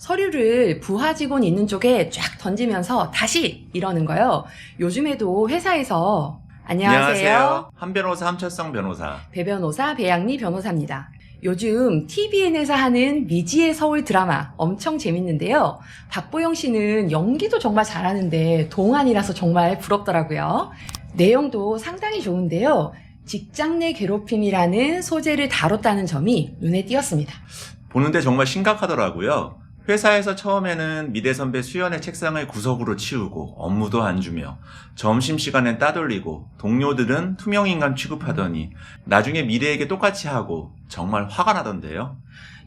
서류를 부하 직원 있는 쪽에 쫙 던지면서 다시 이러는 거요. 요즘에도 회사에서 안녕하세요. 한 변호사 함철성 변호사. 배 변호사 배양미 변호사입니다. 요즘 TVN에서 하는 미지의 서울 드라마 엄청 재밌는데요. 박보영 씨는 연기도 정말 잘하는데 동안이라서 정말 부럽더라고요. 내용도 상당히 좋은데요. 직장 내 괴롭힘이라는 소재를 다뤘다는 점이 눈에 띄었습니다. 보는데 정말 심각하더라고요. 회사에서 처음에는 미대 선배 수연의 책상을 구석으로 치우고 업무도 안 주며 점심시간엔 따돌리고 동료들은 투명인간 취급하더니 나중에 미래에게 똑같이 하고 정말 화가 나던데요.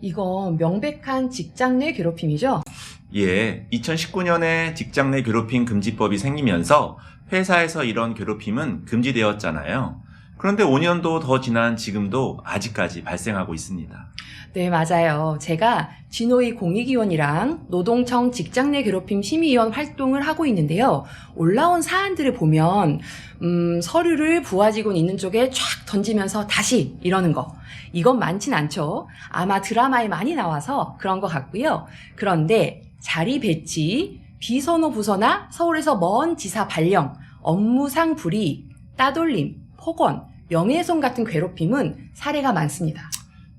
이건 명백한 직장 내 괴롭힘이죠? 예, 2019년에 직장 내 괴롭힘 금지법이 생기면서 회사에서 이런 괴롭힘은 금지되었잖아요. 그런데 5년도 더 지난 지금도 아직까지 발생하고 있습니다. 네, 맞아요. 제가 진호위 공익위원이랑 노동청 직장 내 괴롭힘 심의위원 활동을 하고 있는데요. 올라온 사안들을 보면 서류를 부하 직원 있는 쪽에 쫙 던지면서 다시 이러는 거. 이건 많진 않죠. 아마 드라마에 많이 나와서 그런 것 같고요. 그런데 자리 배치, 비선호 부서나 서울에서 먼 지사 발령, 업무상 불이익, 따돌림, 폭언, 명예훼손 같은 괴롭힘은 사례가 많습니다.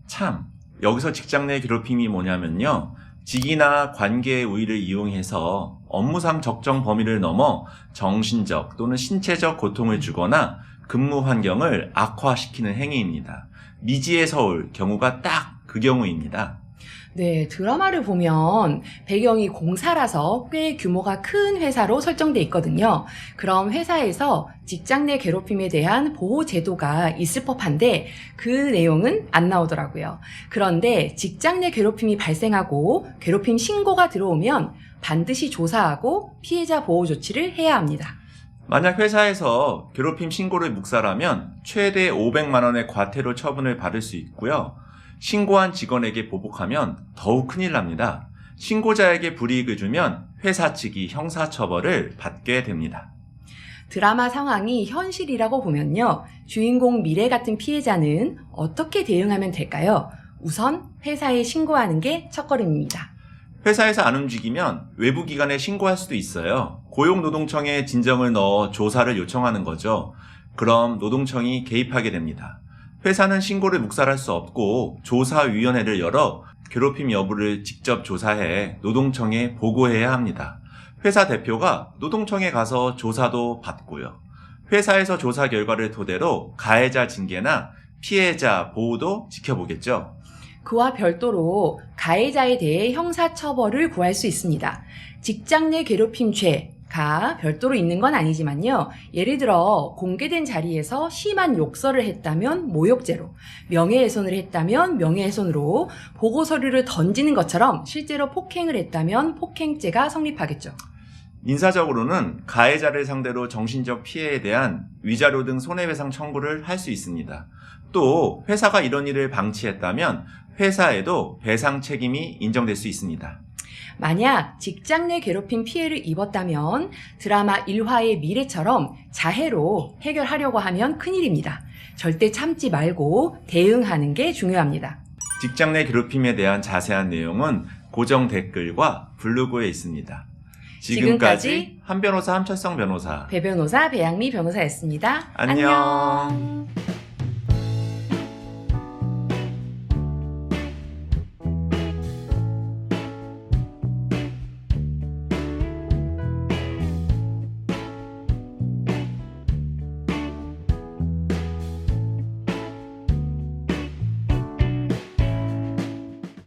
참, 여기서 직장 내 괴롭힘이 뭐냐면요. 직위나 관계의 우위를 이용해서 업무상 적정 범위를 넘어 정신적 또는 신체적 고통을 주거나 근무 환경을 악화시키는 행위입니다. 미지의 서울 경우가 딱 그 경우입니다. 네, 드라마를 보면 배경이 공사라서 꽤 규모가 큰 회사로 설정돼 있거든요. 그럼 회사에서 직장 내 괴롭힘에 대한 보호 제도가 있을 법한데 그 내용은 안 나오더라고요. 그런데 직장 내 괴롭힘이 발생하고 괴롭힘 신고가 들어오면 반드시 조사하고 피해자 보호 조치를 해야 합니다. 만약 회사에서 괴롭힘 신고를 묵살하면 최대 500만 원의 과태료 처분을 받을 수 있고요. 신고한 직원에게 보복하면 더욱 큰일 납니다. 신고자에게 불이익을 주면 회사 측이 형사처벌을 받게 됩니다. 드라마 상황이 현실이라고 보면요. 주인공 미래 같은 피해자는 어떻게 대응하면 될까요? 우선 회사에 신고하는 게 첫걸음입니다. 회사에서 안 움직이면 외부 기관에 신고할 수도 있어요. 고용노동청에 진정을 넣어 조사를 요청하는 거죠. 그럼 노동청이 개입하게 됩니다. 회사는 신고를 묵살할 수 없고 조사위원회를 열어 괴롭힘 여부를 직접 조사해 노동청에 보고해야 합니다. 회사 대표가 노동청에 가서 조사도 받고요. 회사에서 조사 결과를 토대로 가해자 징계나 피해자 보호도 지켜보겠죠. 그와 별도로 가해자에 대해 형사처벌을 구할 수 있습니다. 직장 내 괴롭힘 죄가 별도로 있는 건 아니지만요. 예를 들어 공개된 자리에서 심한 욕설을 했다면 모욕죄로, 명예훼손을 했다면 명예훼손으로, 보고서류를 던지는 것처럼 실제로 폭행을 했다면 폭행죄가 성립하겠죠. 민사적으로는 가해자를 상대로 정신적 피해에 대한 위자료 등 손해배상 청구를 할 수 있습니다. 또 회사가 이런 일을 방치했다면 회사에도 배상 책임이 인정될 수 있습니다. 만약 직장 내 괴롭힘 피해를 입었다면 드라마 1화의 미래처럼 자해로 해결하려고 하면 큰일입니다. 절대 참지 말고 대응하는 게 중요합니다. 직장 내 괴롭힘에 대한 자세한 내용은 고정 댓글과 블로그에 있습니다. 지금까지 한 변호사 함철성 변호사. 배 변호사 배양미 변호사였습니다. 안녕.